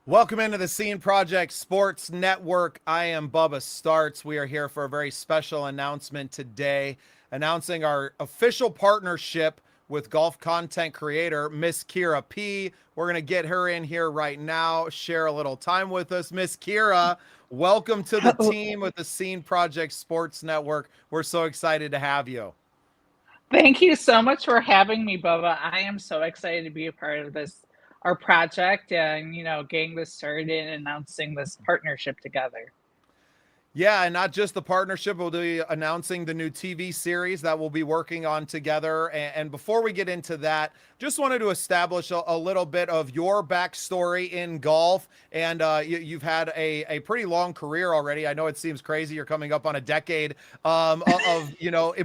Welcome into the Scene Project Sports Network. I am Bubba Starts. We are here for a very special announcement today, announcing our official partnership with golf content creator, Miss Kira P. We're going to get her in here right now, share a little time with us. Miss Kira, welcome to the team with the Scene Project Sports Network. We're so excited to have you. Thank you so much for having me, Bubba. I am so excited to be a part of our project, and getting this started and announcing this partnership together. Yeah, and not just the partnership, we'll be announcing the new TV series that we'll be working on together. And before we get into that, just wanted to establish a little bit of your backstory in golf. And you've had a pretty long career already. I know it seems crazy. You're coming up on a decade of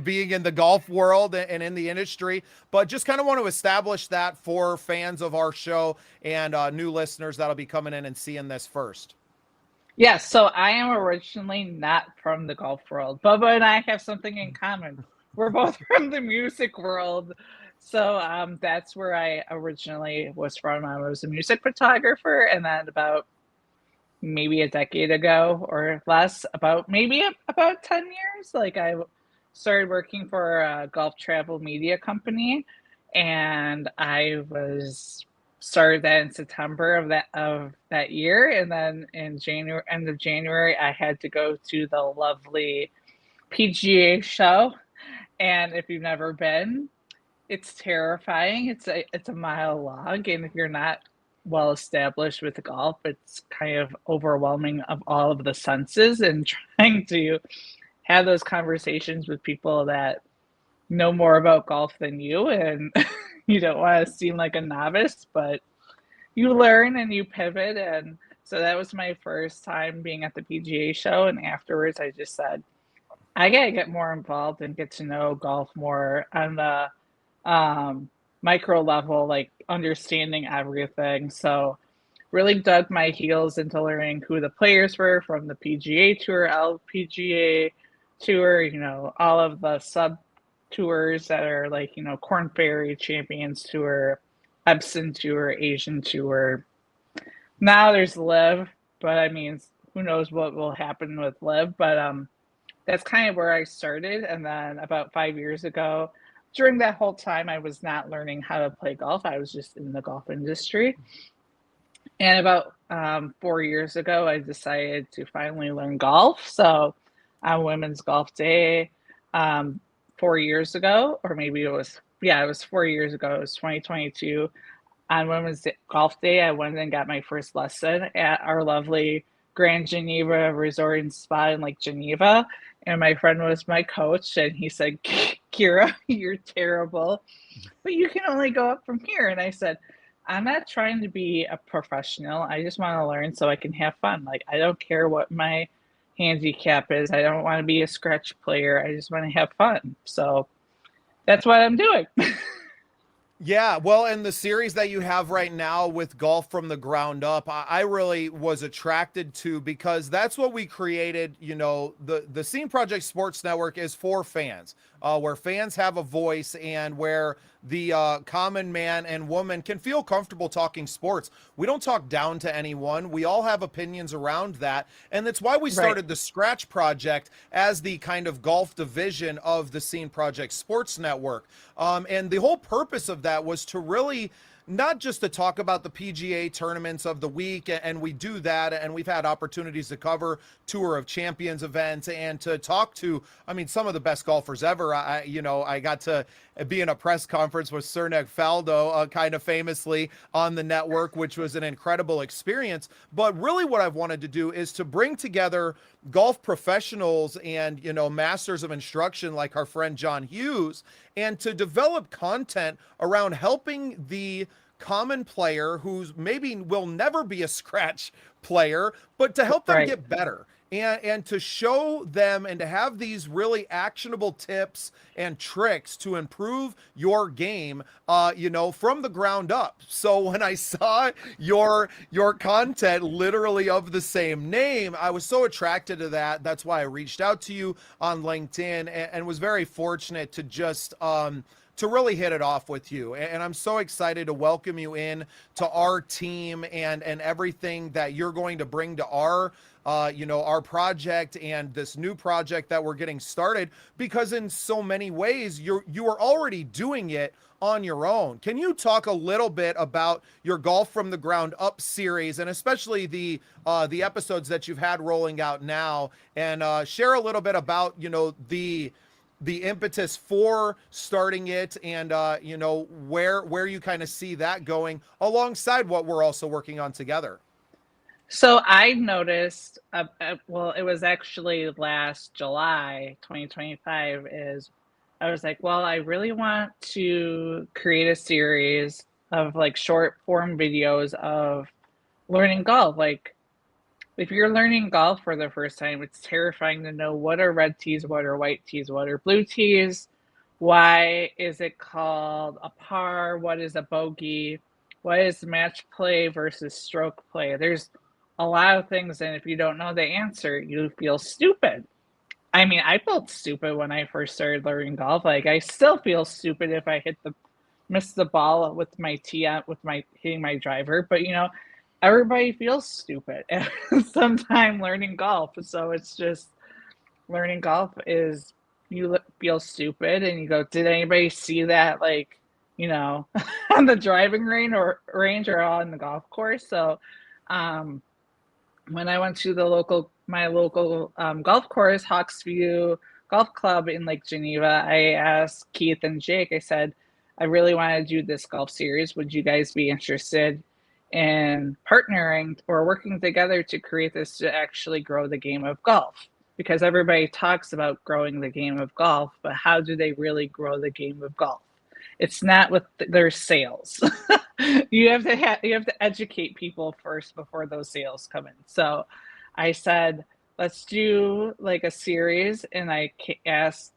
being in the golf world and in the industry. But just kind of want to establish that for fans of our show and new listeners that'll be coming in and seeing this first. Yes, so I am originally not from the golf world. Bubba and I have something in common. We're both from the music world. So that's where I originally was from. I was a music photographer, and then about maybe a decade ago or less, about 10 years, like I started working for a golf travel media company, and I was started that in September of that year, and then in end of January, I had to go to the lovely PGA show. And if you've never been, it's terrifying. It's a mile long, and if you're not well established with golf, it's kind of overwhelming of all of the senses, and trying to have those conversations with people that know more about golf than you, and you don't want to seem like a novice, but you learn and you pivot. And so that was my first time being at the PGA show, and afterwards I just said, I gotta get more involved and get to know golf more on the micro level, like understanding everything. So really dug my heels into learning who the players were from the PGA Tour, LPGA Tour, all of the sub tours that are like, Corn Ferry, Champions Tour, Epson Tour, Asian Tour. Now there's Live, but I mean, who knows what will happen with Live, but that's kind of where I started. And then about 5 years ago, during that whole time, I was not learning how to play golf. I was just in the golf industry. And about 4 years ago, I decided to finally learn golf. So on Women's Golf Day 4 years ago, or maybe it was 4 years ago, it was 2022. On Women's Golf Day, I went and got my first lesson at our lovely Grand Geneva Resort and Spa in Lake Geneva. And my friend was my coach, and he said, Kira, you're terrible, but you can only go up from here. And I said, I'm not trying to be a professional. I just want to learn so I can have fun. Like, I don't care what my handicap is. I don't want to be a scratch player. I just want to have fun. So that's what I'm doing. Yeah, well, and the series that you have right now with Golf from the Ground Up, I really was attracted to, because that's what we created. The Scene Project Sports Network is for fans, where fans have a voice, and where the common man and woman can feel comfortable talking sports. We don't talk down to anyone. We all have opinions around that. And that's why we started the Scratch Project as the kind of golf division of the Scene Project Sports Network. And the whole purpose of that was to really not just to talk about the PGA tournaments of the week, and we do that, and we've had opportunities to cover Tour of Champions events and to talk to, I mean, some of the best golfers ever. I got to be in a press conference with Cernek Faldo, kind of famously on the network, which was an incredible experience. But really what I've wanted to do is to bring together golf professionals and, masters of instruction like our friend John Hughes, and to develop content around helping the common player who's maybe will never be a scratch player, but to help them Right. get better. And to show them and to have these really actionable tips and tricks to improve your game, from the ground up. So when I saw your content literally of the same name, I was so attracted to that. That's why I reached out to you on LinkedIn and was very fortunate to just to really hit it off with you. And I'm so excited to welcome you in to our team and everything that you're going to bring to our our project and this new project that we're getting started, because in so many ways you are already doing it on your own. Can you talk a little bit about your Golf from the Ground Up series, and especially the episodes that you've had rolling out now, and share a little bit about the impetus for starting it, and where you kind of see that going alongside what we're also working on together? So I noticed, well, it was actually last July 2025, is I was like, well, I really want to create a series of like short form videos of learning golf. Like, if you're learning golf for the first time, it's terrifying to know what are red tees, what are white tees, what are blue tees, why is it called a par, what is a bogey, what is match play versus stroke play. There's a lot of things, and if you don't know the answer, you feel stupid. I mean, I felt stupid when I first started learning golf. Like, I still feel stupid if I miss the ball with my tee out, with my hitting my driver. But everybody feels stupid at some time learning golf. So it's just, learning golf is, you feel stupid and you go, did anybody see that? Like, on the driving range or on the golf course. So, when I went to my local golf course, Hawksview Golf Club in Lake Geneva, I asked Keith and Jake, I said, I really want to do this golf series. Would you guys be interested in partnering or working together to create this to actually grow the game of golf? Because everybody talks about growing the game of golf, but how do they really grow the game of golf? It's not with their sales. You have to educate people first before those sales come in. So I said, let's do like a series, and I asked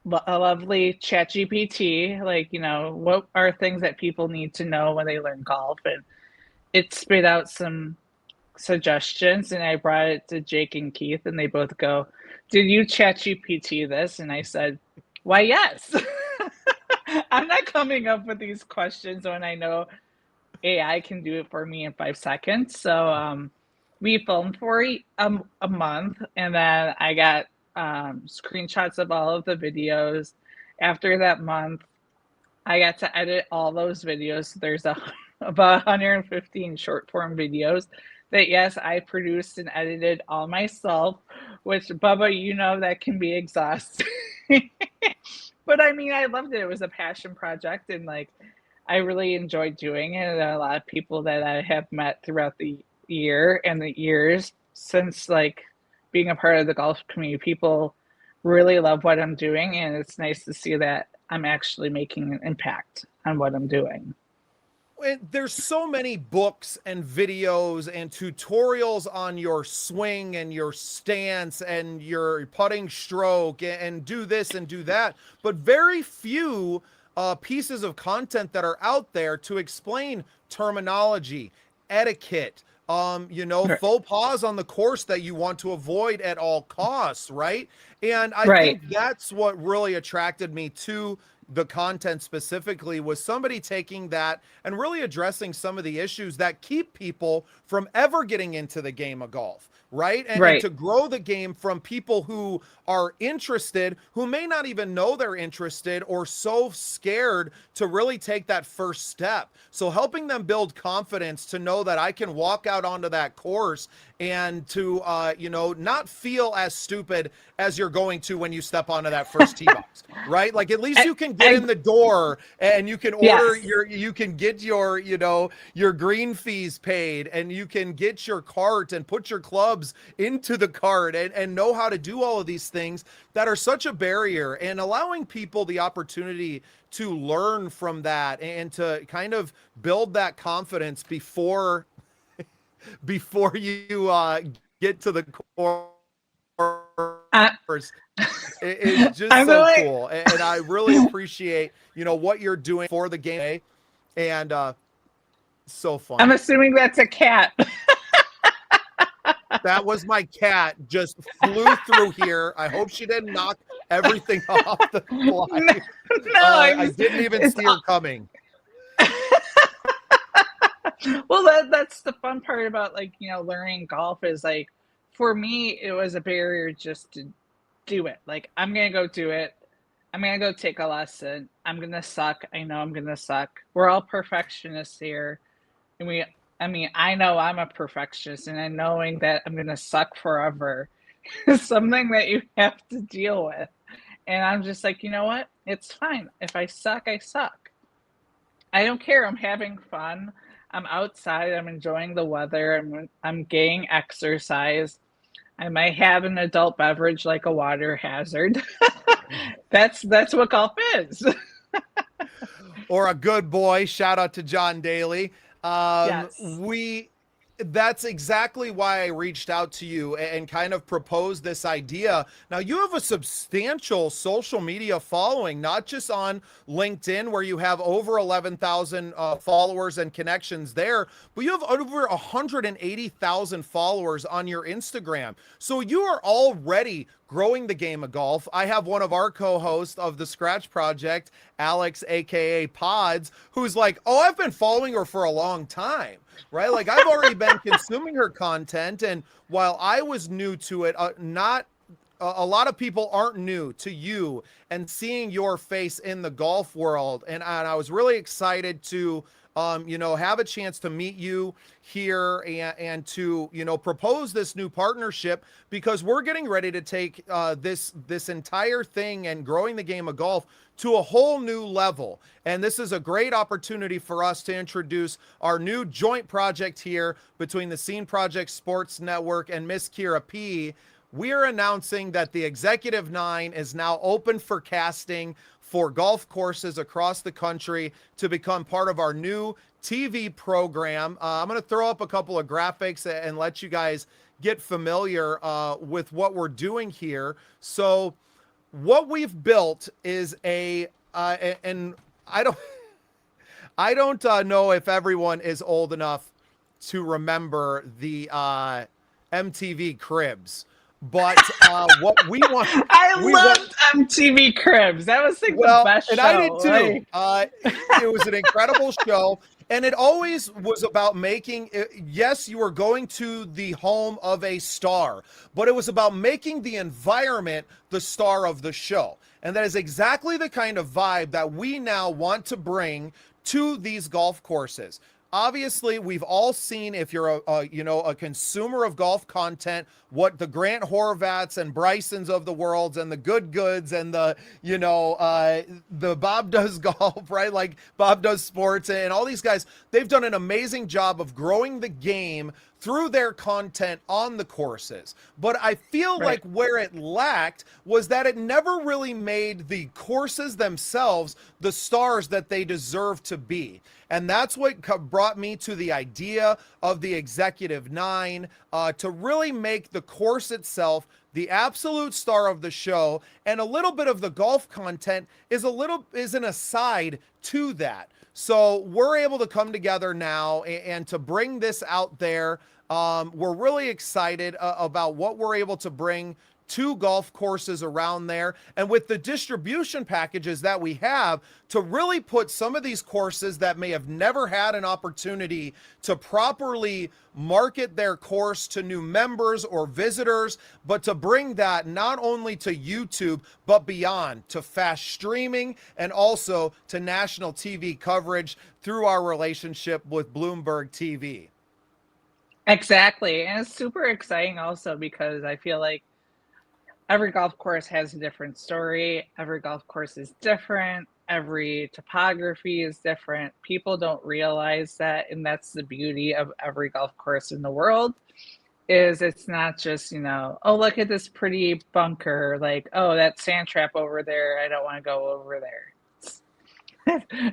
a lovely ChatGPT, like, what are things that people need to know when they learn golf, and it spit out some suggestions, and I brought it to Jake and Keith, and they both go, did you ChatGPT this? And I said, why, yes. I'm not coming up with these questions when I know AI can do it for me in 5 seconds. So we filmed for a month, and then I got screenshots of all of the videos. After that month, I got to edit all those videos. There's about 115 short form videos that, yes, I produced and edited all myself, which, Bubba, that can be exhausting. But I mean, I loved it. It was a passion project, and like, I really enjoyed doing it. And a lot of people that I have met throughout the year and the years since, like, being a part of the golf community, people really love what I'm doing, and it's nice to see that I'm actually making an impact on what I'm doing. There's so many books and videos and tutorials on your swing and your stance and your putting stroke, and do this and do that, but very few pieces of content that are out there to explain terminology, etiquette, faux pas on the course that you want to avoid at all costs, right? And I Right. think that's what really attracted me to the content specifically was somebody taking that and really addressing some of the issues that keep people from ever getting into the game of golf, right? And to grow the game from people who are interested, who may not even know they're interested or so scared to really take that first step. So helping them build confidence to know that I can walk out onto that course and to, not feel as stupid as you're going to when you step onto that first tee box, right? Like, at least you can get in the door and you can order you can get your, your green fees paid, and you can get your cart and put your clubs into the cart and know how to do all of these things that are such a barrier, and allowing people the opportunity to learn from that and to kind of build that confidence before you get to the course. It's just so cool. And I really appreciate, what you're doing for the game, and so fun. I'm assuming that's a cat. That was my cat, just flew through here. I hope she didn't knock everything off the fly. No, I didn't even see her coming. Well, that's the fun part about, like, learning golf is, like, for me, it was a barrier just to do it. Like, I'm going to go do it. I'm going to go take a lesson. I'm going to suck. I know I'm going to suck. We're all perfectionists here. And I know I'm a perfectionist, and knowing that I'm going to suck forever is something that you have to deal with. And I'm just like, you know what? It's fine. If I suck, I suck. I don't care. I'm having fun. I'm outside. I'm enjoying the weather. I'm getting exercise. I might have an adult beverage like a water hazard. That's what golf is. Or a good boy. Shout out to John Daly. Yes. That's exactly why I reached out to you and kind of proposed this idea. Now, you have a substantial social media following, not just on LinkedIn, where you have over 11,000 followers and connections there, but you have over 180,000 followers on your Instagram. So you are already growing the game of golf. I have one of our co-hosts of the Scratch Project, Alex, aka Pods, who's like, oh, I've been following her for a long time, right? Like, I've already been consuming her content. And while I was new to it, a lot of people aren't new to you and seeing your face in the golf world. And I was really excited to have a chance to meet you here and to, propose this new partnership, because we're getting ready to take this entire thing and growing the game of golf to a whole new level. And this is a great opportunity for us to introduce our new joint project here between the Scene Project Sports Network and Miss Kira P. We are announcing that the Executive 9 is now open for casting for golf courses across the country to become part of our new TV program. I'm going to throw up a couple of graphics and let you guys get familiar with what we're doing here. So what we've built is and I don't know if everyone is old enough to remember the MTV Cribs. But what we want, I loved MTV Cribs. That was like the best show. And I did too. It was an incredible show, and it always was about making. Yes, you were going to the home of a star, but it was about making the environment the star of the show, and that is exactly the kind of vibe that we now want to bring to these golf courses. Obviously, we've all seen, if you're a consumer of golf content, what the Grant Horvats and Brysons of the world and the Good Goods and the Bob Does Golf, right? Like Bob Does Sports and all these guys, they've done an amazing job of growing the game through their content on the courses. But I feel like where it lacked was that it never really made the courses themselves the stars that they deserve to be. And that's what brought me to the idea of the Executive 9, to really make the course itself the absolute star of the show, and a little bit of the golf content is an aside to that. So we're able to come together now and to bring this out there We're really excited about what we're able to bring to golf courses around there, and with the distribution packages that we have, to really put some of these courses that may have never had an opportunity to properly market their course to new members or visitors, but to bring that not only to YouTube, but beyond, to fast streaming and also to national TV coverage through our relationship with Bloomberg TV. Exactly. And it's super exciting also because I feel like every golf course has a different story. Every golf course is different. Every topography is different. People don't realize that, and that's the beauty of every golf course in the world. Is it's not just, oh, look at this pretty bunker, like, oh, that sand trap over there, I don't want to go over there.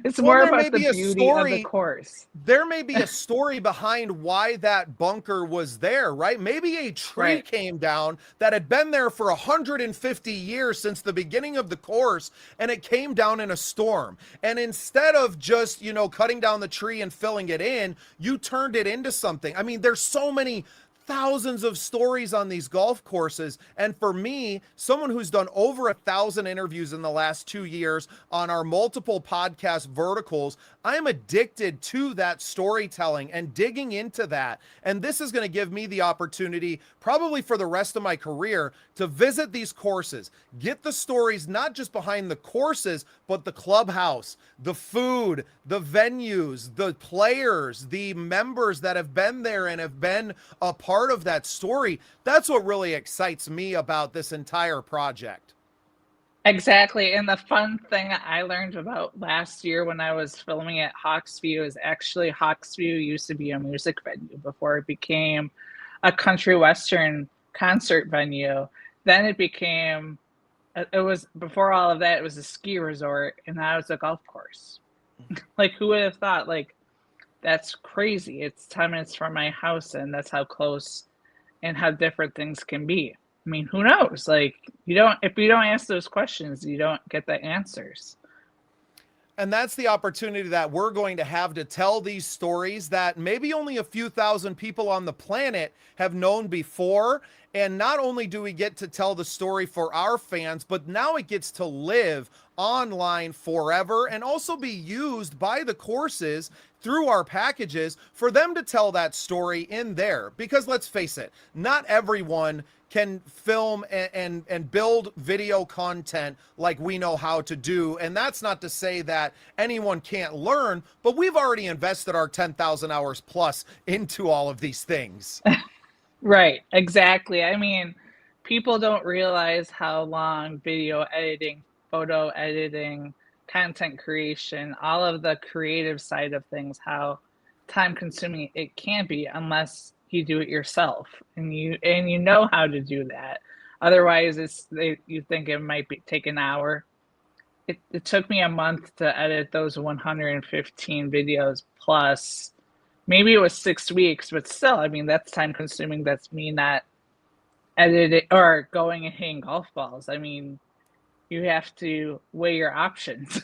It's Well, more there may about the be a beauty of the story. course. There may be a story behind why that bunker was there, right? Maybe a tree Right. came down that had been there for 150 years since the beginning of the course, and it came down in a storm. And instead of just, cutting down the tree and filling it in, you turned it into something. I mean, there's so many thousands of stories on these golf courses. And for me, someone who's done over 1,000 interviews in the last 2 years on our multiple podcast verticals, I'm addicted to that storytelling and digging into that. And this is going to give me the opportunity, probably for the rest of my career, to visit these courses, get the stories, not just behind the courses, but the clubhouse, the food, the venues, the players, the members that have been there and have been a part of that story. That's what really excites me about this entire project. Exactly. And the fun thing I learned about last year when I was filming at Hawksview is actually Hawksview used to be a music venue before it became a country western concert venue. Then it became, it was before all of that, it was a ski resort, and now it's a golf course. Like, who would have thought? Like, that's crazy. It's 10 minutes from my house, and that's how close and how different things can be. I mean, who knows? Like, if you don't ask those questions, you don't get the answers. And that's the opportunity that we're going to have to tell these stories that maybe only a few thousand people on the planet have known before. And not only do we get to tell the story for our fans, but now it gets to live online forever and also be used by the courses through our packages for them to tell that story in there. Because let's face it, not everyone can film and build video content like we know how to do. And that's not to say that anyone can't learn, but we've already invested our 10,000 hours plus into all of these things. Right, exactly. I mean, people don't realize how long video editing, photo editing, content creation, all of the creative side of things, how time consuming it can be unless you do it yourself and you know how to do that. Otherwise, you think it might take an hour. It took me a month to edit those 115 videos plus. Maybe it was 6 weeks, but still, I mean, that's time consuming. That's me not editing or going and hitting golf balls. I mean, you have to weigh your options.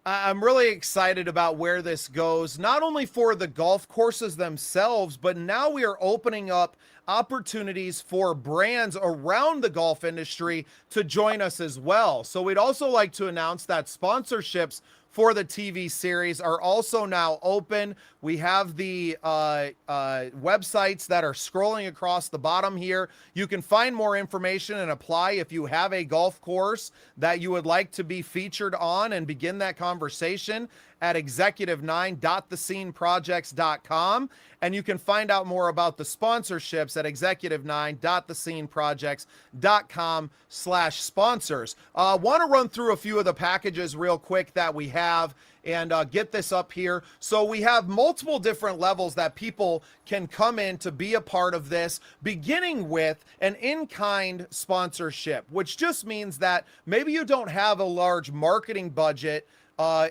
I'm really excited about where this goes, not only for the golf courses themselves, but now we are opening up opportunities for brands around the golf industry to join us as well. So we'd also like to announce that sponsorships for the TV series are also now open. We have the websites that are scrolling across the bottom here. You can find more information and apply if you have a golf course that you would like to be featured on and begin that conversation at executive9.thesceneprojects.com. And you can find out more about the sponsorships at executive9.thesceneprojects.com/sponsors. Want to run through a few of the packages real quick that we have and get this up here. So we have multiple different levels that people can come in to be a part of this, beginning with an in-kind sponsorship, which just means that maybe you don't have a large marketing budget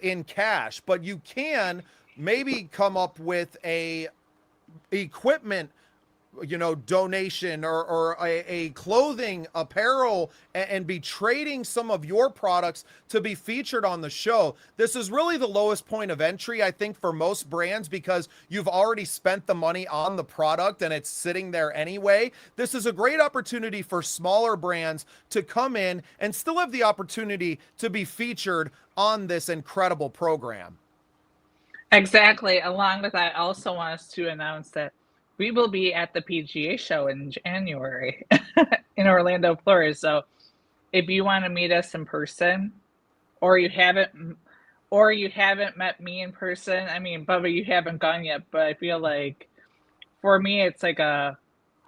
in cash, but you can maybe come up with a equipment donation or a clothing apparel, and be trading some of your products to be featured on the show. This is really the lowest point of entry, I think, for most brands, because you've already spent the money on the product and it's sitting there anyway. This is a great opportunity for smaller brands to come in and still have the opportunity to be featured on this incredible program. Exactly. Along with that, I also want us to announce that we will be at the PGA show in January in Orlando, Florida. So if you want to meet us in person, or you haven't met me in person, I mean, Bubba, you haven't gone yet, but I feel like for me it's like I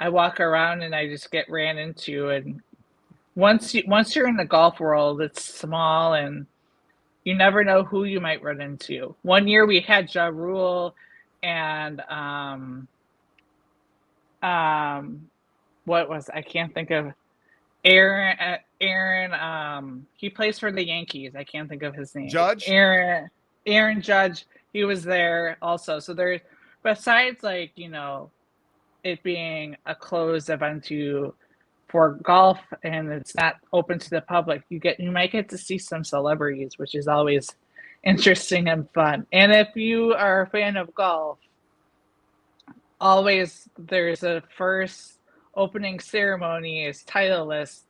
walk around and I just get ran into, and once you're in the golf world, it's small and you never know who you might run into. One year we had Ja Rule and what was, I can't think of, Aaron, he plays for the Yankees. I can't think of his name. Judge? Aaron Judge, he was there also. So there's, besides like, it being a closed event for golf and it's not open to the public, you might get to see some celebrities, which is always interesting and fun. And if you are a fan of golf, always there's a first opening ceremony is Titleist.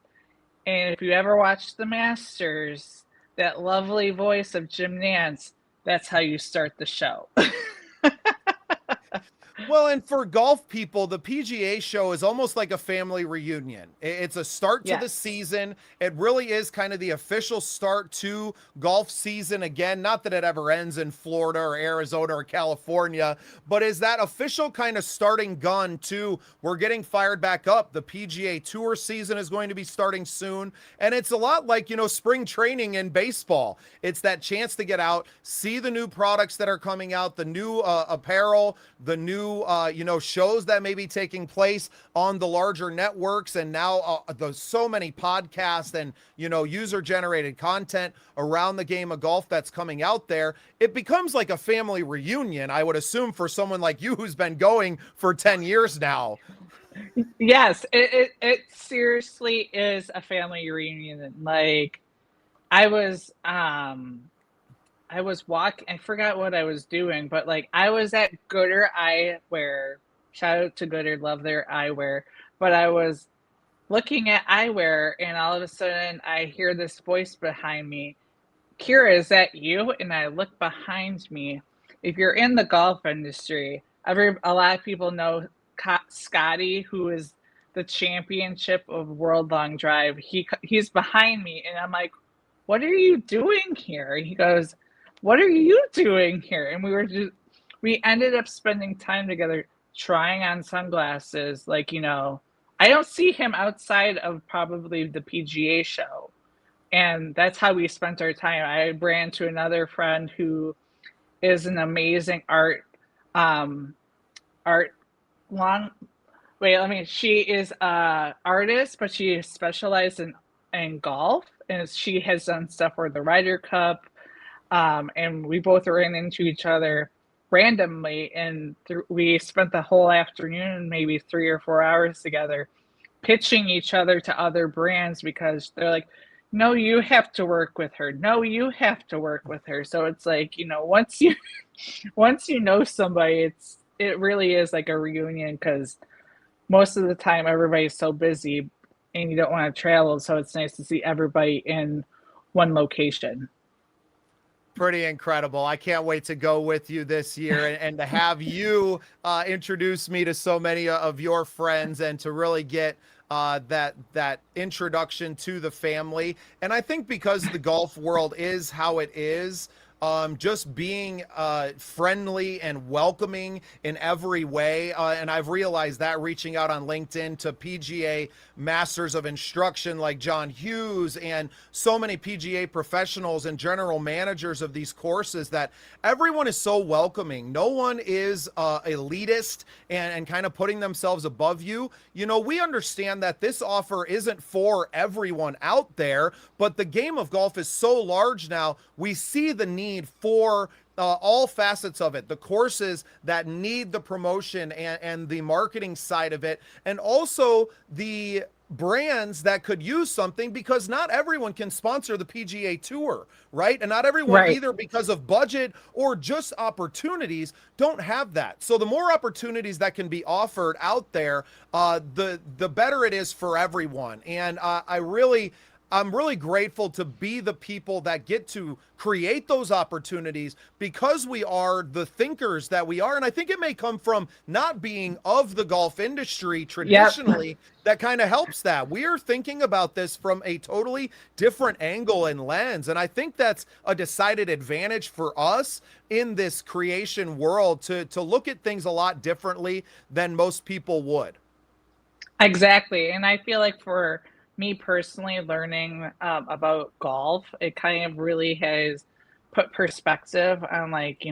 And if you ever watch the Masters, that lovely voice of Jim Nance, that's how you start the show. Well, and for golf people, the PGA show is almost like a family reunion. It's a start to the season. It really is kind of the official start to golf season again. Not that it ever ends in Florida or Arizona or California, but is that official kind of starting gun to, we're getting fired back up. The PGA Tour season is going to be starting soon. And it's a lot like, spring training in baseball. It's that chance to get out, see the new products that are coming out, the new apparel, the new shows that may be taking place on the larger networks, and now there's so many podcasts and user generated content around the game of golf that's coming out there. It becomes like a family reunion, I would assume, for someone like you who's been going for 10 years now. Yes, it seriously is a family reunion. Like I was walking, I forgot what I was doing, but like I was at Gooder Eyewear. Shout out to Gooder, love their eyewear. But I was looking at eyewear and all of a sudden I hear this voice behind me. Kira, is that you? And I look behind me. If you're in the golf industry, a lot of people know Scotty, who is the championship of World Long Drive. He's behind me and I'm like, what are you doing here? He goes, what are you doing here? And we ended up spending time together trying on sunglasses. Like, I don't see him outside of probably the PGA show. And that's how we spent our time. I ran to another friend who is an amazing she is a artist, but she specialized in golf. And she has done stuff for the Ryder Cup. And we both ran into each other randomly, and we spent the whole afternoon, maybe 3 or 4 hours together, pitching each other to other brands because they're like, no, you have to work with her. No, you have to work with her. So it's like, once you know somebody, it really is like a reunion, because most of the time everybody's so busy and you don't want to travel. So it's nice to see everybody in one location. Pretty incredible. I can't wait to go with you this year and to have you introduce me to so many of your friends and to really get that introduction to the family. And I think because the golf world is how it is, just being friendly and welcoming in every way. And I've realized that reaching out on LinkedIn to PGA masters of instruction like John Hughes and so many PGA professionals and general managers of these courses, that everyone is so welcoming. No one is elitist and kind of putting themselves above you. We understand that this offer isn't for everyone out there, but the game of golf is so large now. We see the need for all facets of it, the courses that need the promotion and the marketing side of it, and also the brands that could use something, because not everyone can sponsor the PGA Tour, right? And not everyone, Right. either because of budget or just opportunities, don't have that. So the more opportunities that can be offered out there, the better it is for everyone. And I'm really grateful to be the people that get to create those opportunities, because we are the thinkers that we are. And I think it may come from not being of the golf industry Yep. traditionally that kind of helps that. We are thinking about this from a totally different angle and lens. And I think that's a decided advantage for us in this creation world, to look at things a lot differently than most people would. Exactly. And I feel like for me personally, learning about golf, it kind of really has put perspective on, like,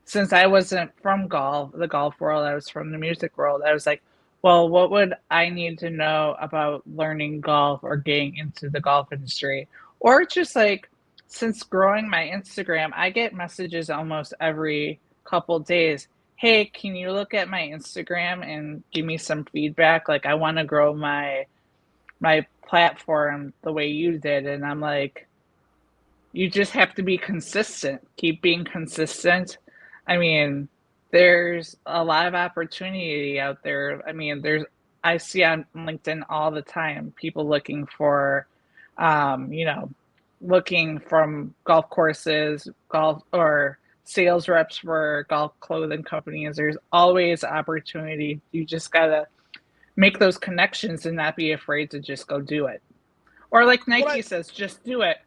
since I wasn't from the golf world, I was from the music world. I was like, well, what would I need to know about learning golf or getting into the golf industry? Or just like, since growing my Instagram, I get messages almost every couple days. Hey, can you look at my Instagram and give me some feedback? Like, I want to grow my platform the way you did. And I'm like, you just have to be consistent. Keep being consistent. I mean, there's a lot of opportunity out there. I mean, I see on LinkedIn all the time people looking for, um, you know, looking from golf courses, golf or sales reps for golf clothing companies. There's always opportunity. You just gotta make those connections and not be afraid to just go do it. Or like What Nike I says, just do it.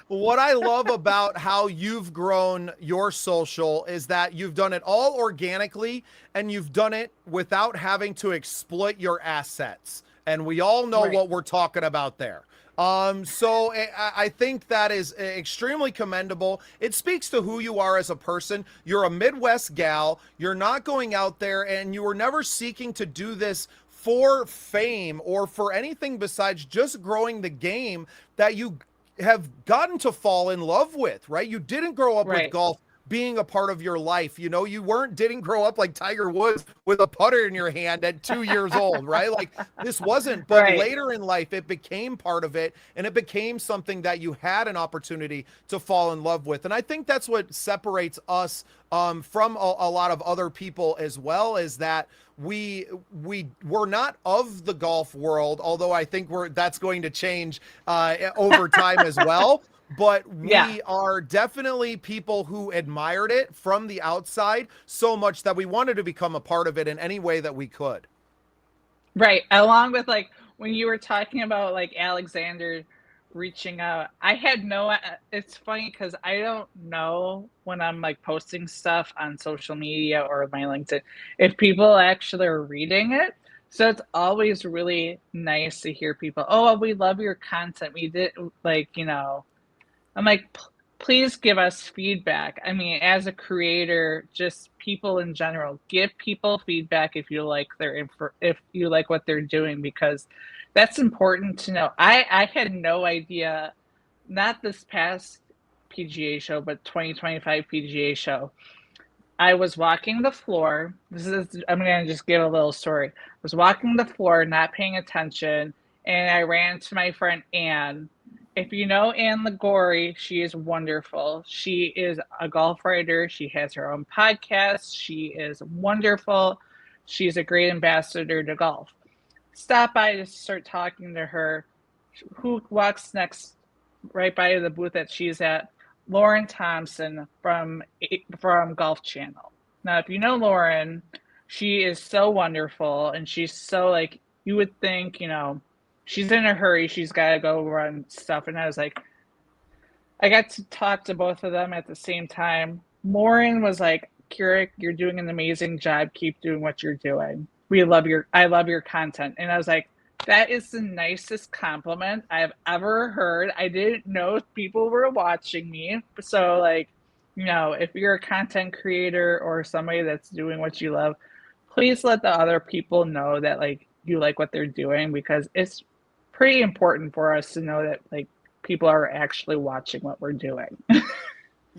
what I love about how you've grown your social is that you've done it all organically, and you've done it without having to exploit your assets. And we all know Right. what we're talking about there. So I think that is extremely commendable. It speaks to who you are as a person. You're a Midwest gal. You're not going out there, and you were never seeking to do this for fame or for anything besides just growing the game that you have gotten to fall in love with, right? You didn't grow up with Right. golf being a part of your life. You know, you didn't grow up like Tiger Woods with a putter in your hand at 2 years old, right? Like this wasn't, but Right. later in life, it became part of it, and it became something that you had an opportunity to fall in love with. And I think that's what separates us from a lot of other people as well, is that we're not of the golf world, although I think that's going to change over time as well. But Yeah. we are definitely people who admired it from the outside so much that we wanted to become a part of it in any way that we could. Right. Along with, like, when you were talking about like Alexander reaching out, I had no, it's funny because I don't know when I'm like posting stuff on social media or my LinkedIn if people actually are reading it. So it's always really nice to hear people, oh, we love your content. We did, like, I'm like, please give us feedback. I mean, as a creator, just people in general, give people feedback if you like if you like what they're doing, because that's important to know. I had no idea, not this past PGA show, but 2025 PGA show. I was walking the floor. I'm going to just give a little story. I was walking the floor, not paying attention, and I ran to my friend Anne. If you know Anne Ligori, she is wonderful. She is a golf writer. She has her own podcast. She is wonderful. She's a great ambassador to golf. Stop by to start talking to her. Who walks next, right by the booth that she's at? Lauren Thompson from Golf Channel. Now, if you know Lauren, she is so wonderful, and she's so, like, you would think, she's in a hurry, she's got to go run stuff. And I was like, I got to talk to both of them at the same time. Lauren was like, Keurig, you're doing an amazing job. Keep doing what you're doing. I love your content. And I was like, that is the nicest compliment I've ever heard. I didn't know people were watching me. So, like, if you're a content creator or somebody that's doing what you love, please let the other people know that, like, you like what they're doing, because it's pretty important for us to know that, like, people are actually watching what we're doing.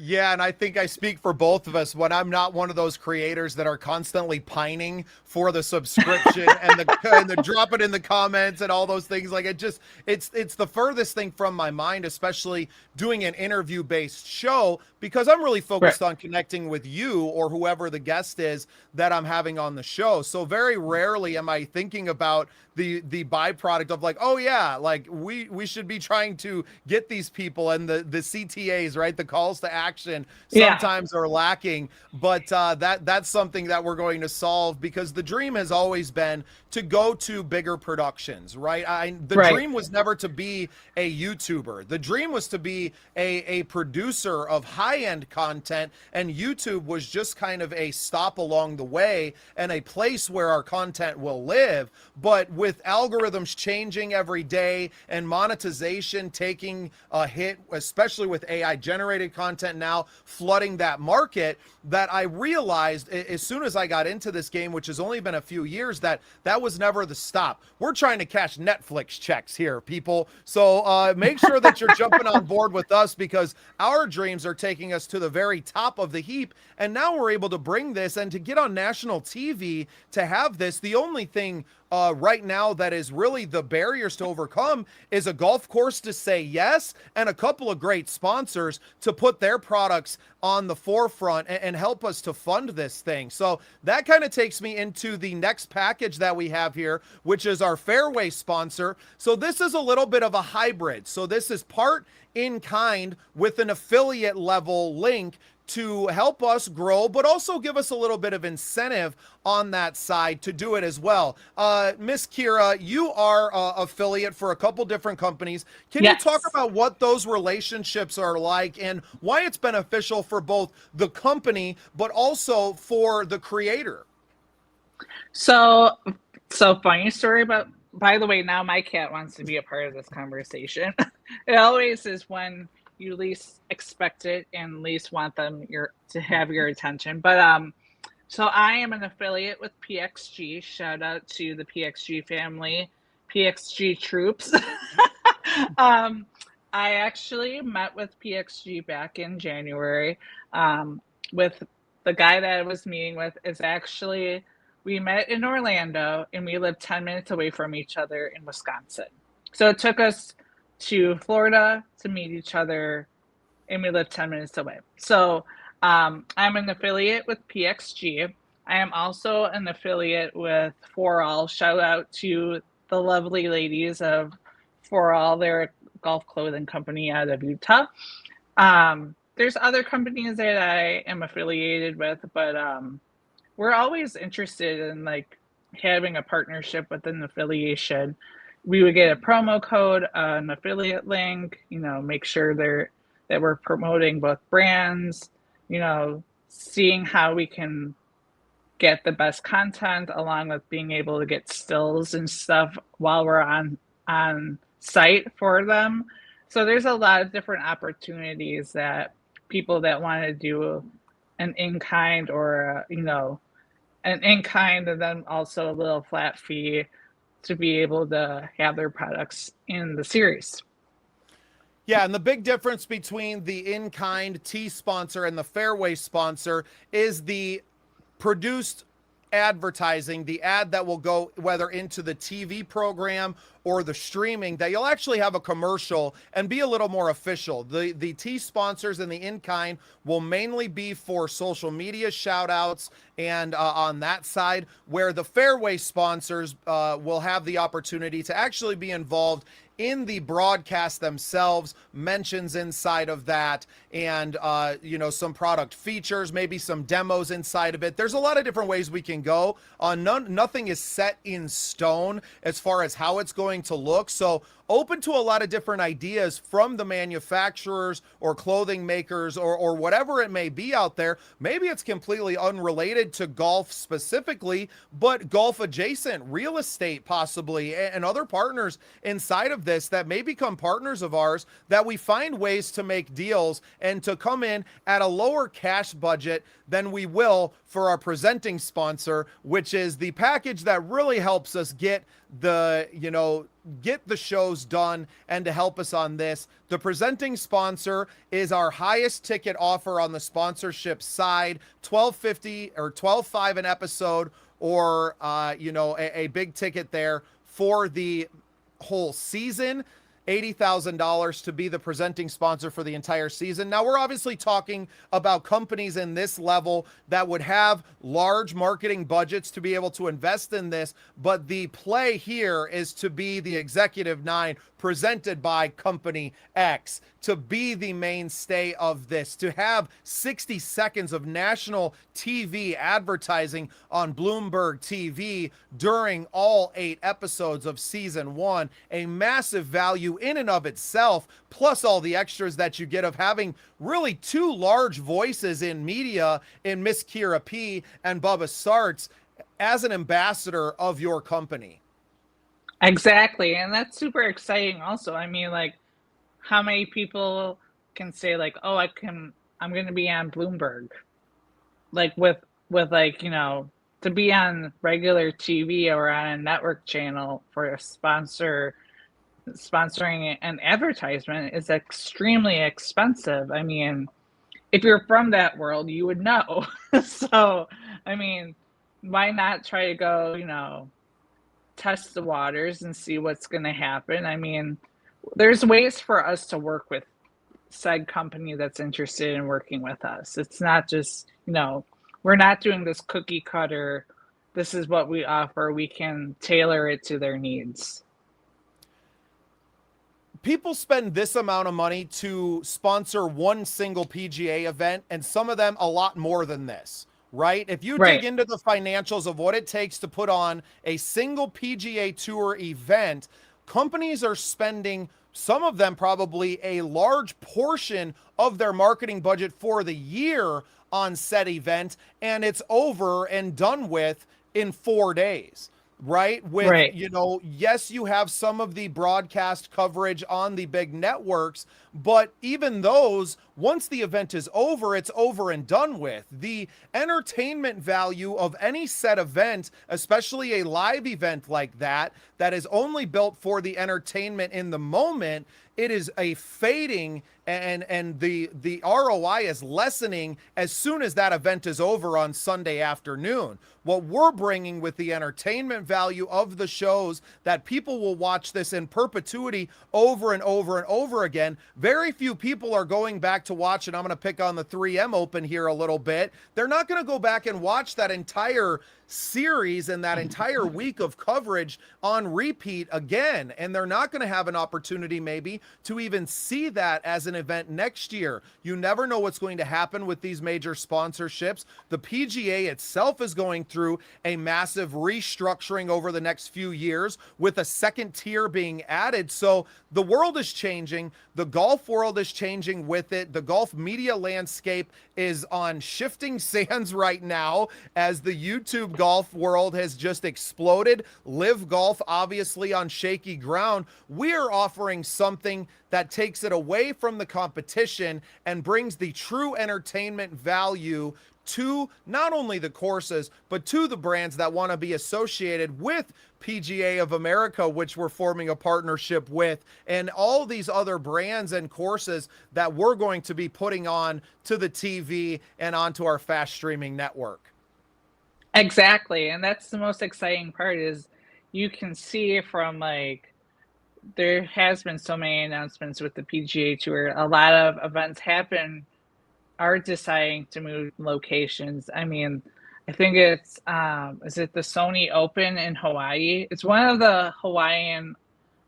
Yeah, and I think I speak for both of us when I'm not one of those creators that are constantly pining for the subscription and the drop it in the comments and all those things. Like it's the furthest thing from my mind, especially doing an interview based show, because I'm really Right. focused on connecting with you or whoever the guest is that I'm having on the show. So very rarely am I thinking about the byproduct of like, oh yeah, like we should be trying to get these people, and the CTAs, right, the calls to action Yeah. sometimes are lacking. But that's something that we're going to solve, because the dream has always been to go to bigger productions, right? The Right. dream was never to be a YouTuber. The dream was to be a producer of high-end content, and YouTube was just kind of a stop along the way and a place where our content will live. But with algorithms changing every day and monetization taking a hit, especially with AI generated content now flooding that market, that I realized as soon as I got into this game, which has only been a few years, that was never the stop. We're trying to cash Netflix checks here, people. So make sure that you're jumping on board with us, because our dreams are taking us to the very top of the heap. And now we're able to bring this and to get on national TV to have this. The only thing right now that is really the barriers to overcome is a golf course to say yes, and a couple of great sponsors to put their products on the forefront and help us to fund this thing. So that kind of takes me into the next package that we have here, which is our Fairway sponsor. So this is a little bit of a hybrid. So this is part in kind with an affiliate level link to help us grow, but also give us a little bit of incentive on that side to do it as well. Miss Kira, you are affiliate for a couple different companies. Can Yes. you talk about what those relationships are like and why it's beneficial for both the company, but also for the creator? So funny story, but by the way, now my cat wants to be a part of this conversation. It always is when you least expect it and least want them to have your attention. But so I am an affiliate with PXG. Shout out to the PXG family, PXG troops. I actually met with PXG back in January. With the guy that I was meeting with is actually, we met in Orlando and we lived 10 minutes away from each other in Wisconsin. So it took us to Florida to meet each other, and we live 10 minutes away. So I'm an affiliate with PXG. I am also an affiliate with For All. Shout out to the lovely ladies of For All. They're a golf clothing company out of Utah. There's other companies that I am affiliated with, but we're always interested in like having a partnership with an affiliation. We would get a promo code, an affiliate link, make sure that we're promoting both brands, seeing how we can get the best content along with being able to get stills and stuff while we're on site for them. So there's a lot of different opportunities that people that want to do an in-kind or an in-kind and then also a little flat fee to be able to have their products in the series. Yeah, and the big difference between the in-kind tee sponsor and the fairway sponsor is the produced advertising, the ad that will go whether into the TV program or the streaming, that you'll actually have a commercial and be a little more official. The tee sponsors and the in-kind will mainly be for social media shout outs and on that side, where the fairway sponsors will have the opportunity to actually be involved in the broadcast themselves, mentions inside of that, and some product features, maybe some demos inside of it. There's a lot of different ways we can go. Nothing is set in stone as far as how it's going to look. So open to a lot of different ideas from the manufacturers or clothing makers or whatever it may be out there. Maybe it's completely unrelated to golf specifically, but golf adjacent, real estate possibly, and other partners inside of this that may become partners of ours, that we find ways to make deals and to come in at a lower cash budget than we will for our presenting sponsor, which is the package that really helps us get the, get the shows done and to help us on this. The presenting sponsor is our highest ticket offer on the sponsorship side, $12.50 or $12.5 an episode, or a big ticket there for the whole season. $80,000 to be the presenting sponsor for the entire season. Now, we're obviously talking about companies in this level that would have large marketing budgets to be able to invest in this, but the play here is to be the Executive 9 presented by Company X, to be the mainstay of this, to have 60 seconds of national TV advertising on Bloomberg TV during all 8 episodes of season 1, a massive value in and of itself, plus all the extras that you get of having really 2 large voices in media in Miss Kira P and Bubba Sartz as an ambassador of your company. Exactly. And that's super exciting also. I mean, like, how many people can say like, oh, I'm going to be on Bloomberg, like with like, to be on regular TV or on a network channel for a sponsoring an advertisement is extremely expensive. I mean, if you're from that world, you would know. So, I mean, why not try to go, test the waters and see what's going to happen? I mean, there's ways for us to work with said company that's interested in working with us. It's not just, we're not doing this cookie cutter. This is what we offer. We can tailor it to their needs. People spend this amount of money to sponsor one single PGA event, and some of them a lot more than this, right? If you dig into the financials of what it takes to put on a single PGA Tour event, companies are spending, some of them probably a large portion of their marketing budget for the year on said event, and it's over and done with in 4 days. Right? With, yes, you have some of the broadcast coverage on the big networks, but even those, once the event is over, it's over and done with. The entertainment value of any set event, especially a live event like that is only built for the entertainment in the moment, it is a fading, and the ROI is lessening as soon as that event is over on Sunday afternoon. What we're bringing with the entertainment value of the shows, that people will watch this in perpetuity over and over and over again. Very few people are going back to watch, and I'm going to pick on the 3M Open here a little bit. They're not going to go back and watch that entire series and that entire week of coverage on repeat again, and they're not going to have an opportunity maybe to even see that as an event next year. You never know what's going to happen with these major sponsorships. The PGA itself is going through a massive restructuring over the next few years, with a second tier being added. So the world is changing. The golf world is changing with it. The golf media landscape is on shifting sands right now, as the YouTube golf world has just exploded. Live Golf obviously on shaky ground. We're offering something that takes it away from the competition and brings the true entertainment value to not only the courses, but to the brands that want to be associated with PGA of America, which we're forming a partnership with, and all these other brands and courses that we're going to be putting on to the TV and onto our fast streaming network. Exactly. And that's the most exciting part, is you can see from, like, there has been so many announcements with the PGA Tour. A lot of events are deciding to move locations. I mean, I think it's is it the Sony Open in Hawaii? It's one of the Hawaiian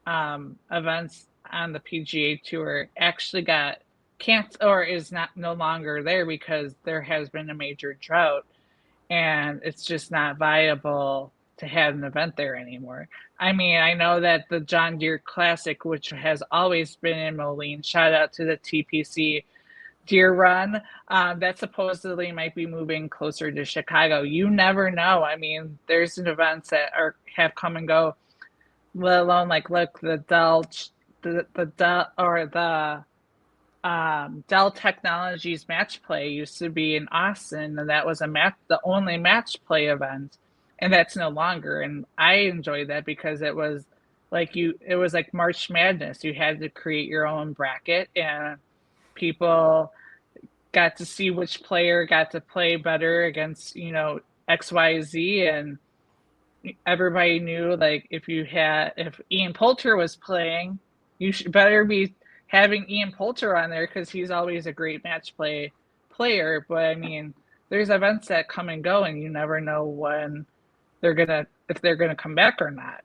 events on the PGA Tour actually got canceled, or is no longer there, because there has been a major drought and it's just not viable to have an event there anymore. I mean, I know that the John Deere Classic, which has always been in Moline, shout out to the TPC Deer Run, that supposedly might be moving closer to Chicago. You never know. I mean, there's events that have come and go, let alone, like, look, the Dell Technologies Match Play used to be in Austin, and that was the only match play event, and that's no longer. And I enjoyed that because it was like March Madness. You had to create your own bracket, and people got to see which player got to play better against, XYZ, and everybody knew, like, if Ian Poulter was playing, you should better be having Ian Poulter on there because he's always a great match play player. But I mean, there's events that come and go, and you never know when if they're gonna come back or not.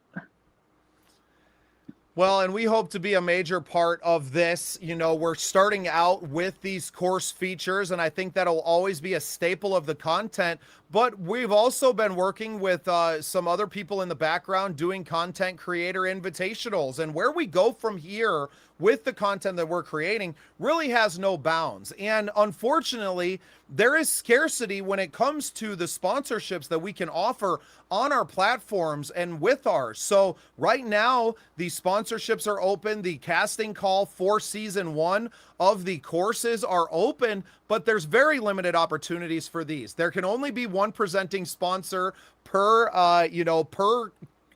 Well, and we hope to be a major part of this. We're starting out with these course features, and I think that'll always be a staple of the content. But we've also been working with some other people in the background doing content creator invitationals. And where we go from here with the content that we're creating really has no bounds. And unfortunately, there is scarcity when it comes to the sponsorships that we can offer on our platforms and with ours. So right now, the sponsorships are open. The casting call for season 1 of the courses are open, but there's very limited opportunities for these. There can only be one presenting sponsor per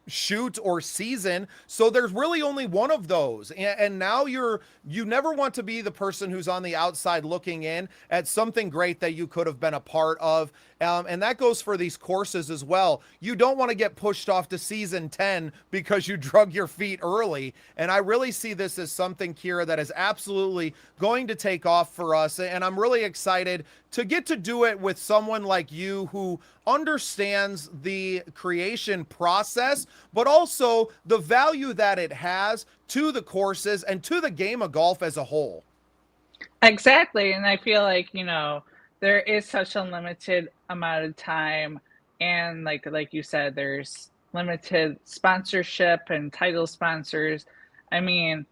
shoot or season. So there's really only one of those. And now you never want to be the person who's on the outside looking in at something great that you could have been a part of. And that goes for these courses as well. You don't want to get pushed off to season 10 because you drug your feet early. And I really see this as something, Kira, that is absolutely going to take off for us. And I'm really excited to get to do it with someone like you who understands the creation process, but also the value that it has to the courses and to the game of golf as a whole. Exactly. And I feel like, there is such a limited amount of time, and like you said, there's limited sponsorship and title sponsors. I mean,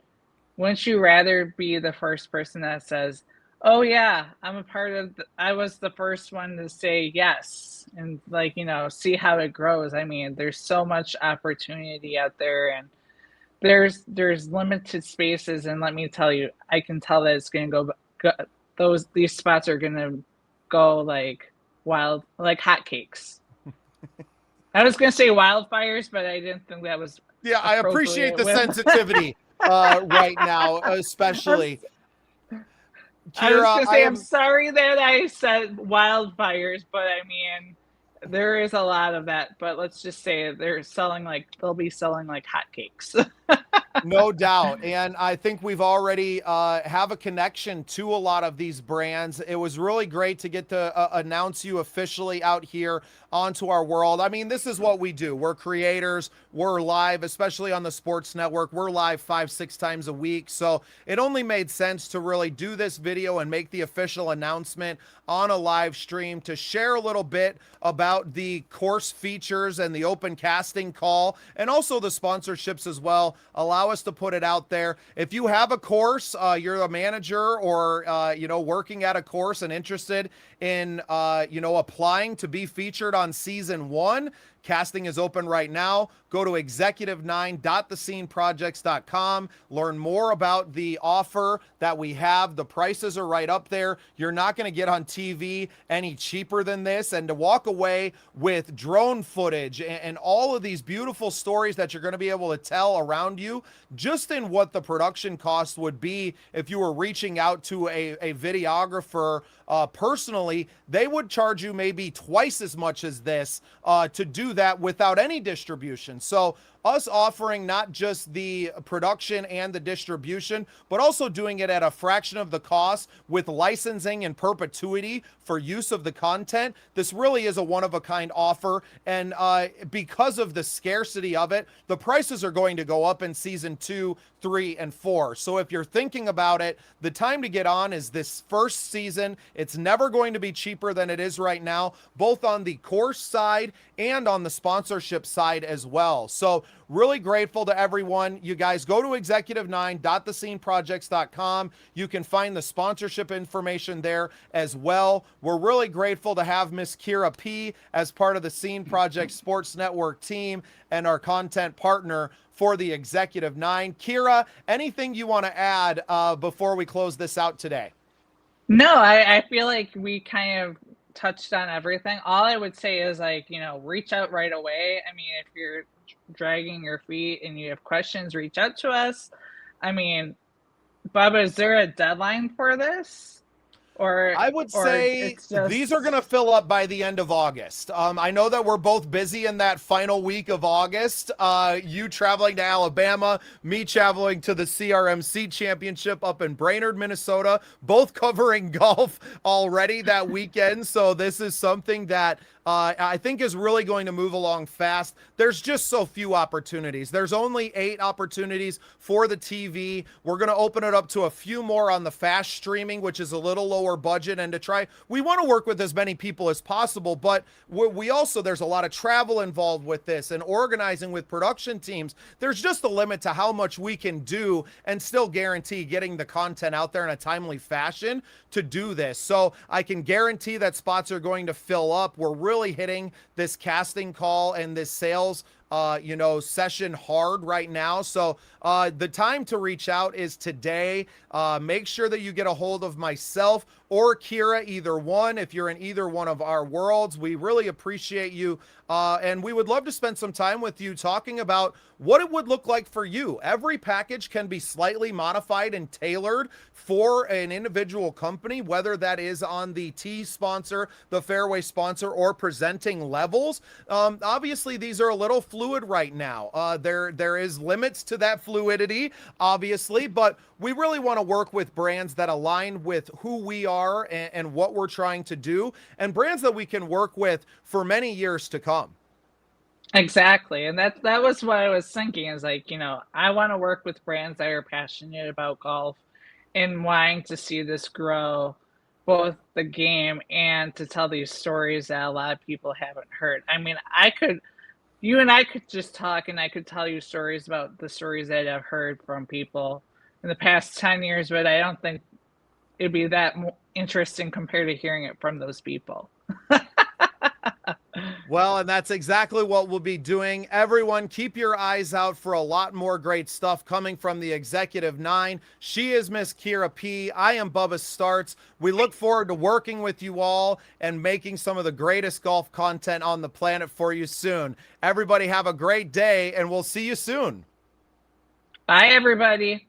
wouldn't you rather be the first person that says, oh yeah, I was the first one to say yes, and see how it grows. I mean, there's so much opportunity out there, and there's limited spaces, and let me tell you, I can tell that it's going to these spots are going to go like wild, like hotcakes. I was going to say wildfires, but I didn't think that was. Yeah, I appreciate the sensitivity right now, especially. Kira, I was going to say, I'm sorry that I said wildfires, but I mean, there is a lot of that. But let's just say they'll be selling like hotcakes. No doubt. And I think we've already have a connection to a lot of these brands. It was really great to get to announce you officially out here onto our world. I mean, this is what we do. We're creators. We're live, especially on the sports network. We're live 5-6 times a week. So it only made sense to really do this video and make the official announcement on a live stream to share a little bit about the course features and the open casting call, and also the sponsorships as well. Allow us to put it out there. If you have a course, you're a manager or, working at a course and interested in, applying to be featured on season 1, casting is open right now. Go to executive9.thesceneprojects.com. Learn more about the offer that we have. The prices are right up there. You're not going to get on TV any cheaper than this. And to walk away with drone footage and all of these beautiful stories that you're going to be able to tell around you, just in what the production cost would be if you were reaching out to a videographer personally, they would charge you maybe twice as much as this to do that without any distribution. So us offering not just the production and the distribution, but also doing it at a fraction of the cost with licensing and perpetuity for use of the content. This really is a one-of-a-kind offer. And because of the scarcity of it, the prices are going to go up in season 2, 3, and 4. So if you're thinking about it, the time to get on is this first season. It's never going to be cheaper than it is right now, both on the course side and on the the sponsorship side as well. So really grateful to everyone. You guys go to executive9.thesceneprojects.com. You can find the sponsorship information there as well. We're really grateful to have Miss Kira P as part of the Scene Project Sports Network team and our content partner for the Executive 9. Kira, anything you want to add before we close this out today? No, I feel like we kind of touched on everything. All I would say is, like, reach out right away. I mean, if you're dragging your feet and you have questions, reach out to us. I mean, Bubba, is there a deadline for this? I would say these are going to fill up by the end of August. I know that we're both busy in that final week of August. You traveling to Alabama, me traveling to the CRMC Championship up in Brainerd, Minnesota, both covering golf already that weekend. So this is something that I think is really going to move along fast. There's just so few opportunities. There's only 8 opportunities for the TV. We're going to open it up to a few more on the fast streaming, which is a little lower budget, and we want to work with as many people as possible, but we also, there's a lot of travel involved with this and organizing with production teams. There's just a limit to how much we can do and still guarantee getting the content out there in a timely fashion to do this. So I can guarantee that spots are going to fill up. We're really hitting this casting call and this sales session hard right now. So the time to reach out is today. Make sure that you get a hold of myself or Kira, either one, if you're in either one of our worlds. We really appreciate you. And we would love to spend some time with you talking about what it would look like for you. Every package can be slightly modified and tailored for an individual company, whether that is on the tee sponsor, the fairway sponsor, or presenting levels. Obviously, these are a little fluid right now. There is limits to that fluidity, obviously, but we really want to work with brands that align with who we are and what we're trying to do, and brands that we can work with for many years to come. Exactly. And that was what I was thinking, is like, I want to work with brands that are passionate about golf and wanting to see this grow, both the game and to tell these stories that a lot of people haven't heard. I mean, you and I could just talk and I could tell you stories about the stories that I've heard from people in the past 10 years, but I don't think it'd be that interesting compared to hearing it from those people. Well, and that's exactly what we'll be doing. Everyone, keep your eyes out for a lot more great stuff coming from the Executive 9. She is Miss Kira P. I am Bubba Starts. We look forward to working with you all and making some of the greatest golf content on the planet for you soon. Everybody have a great day, and we'll see you soon. Bye, everybody.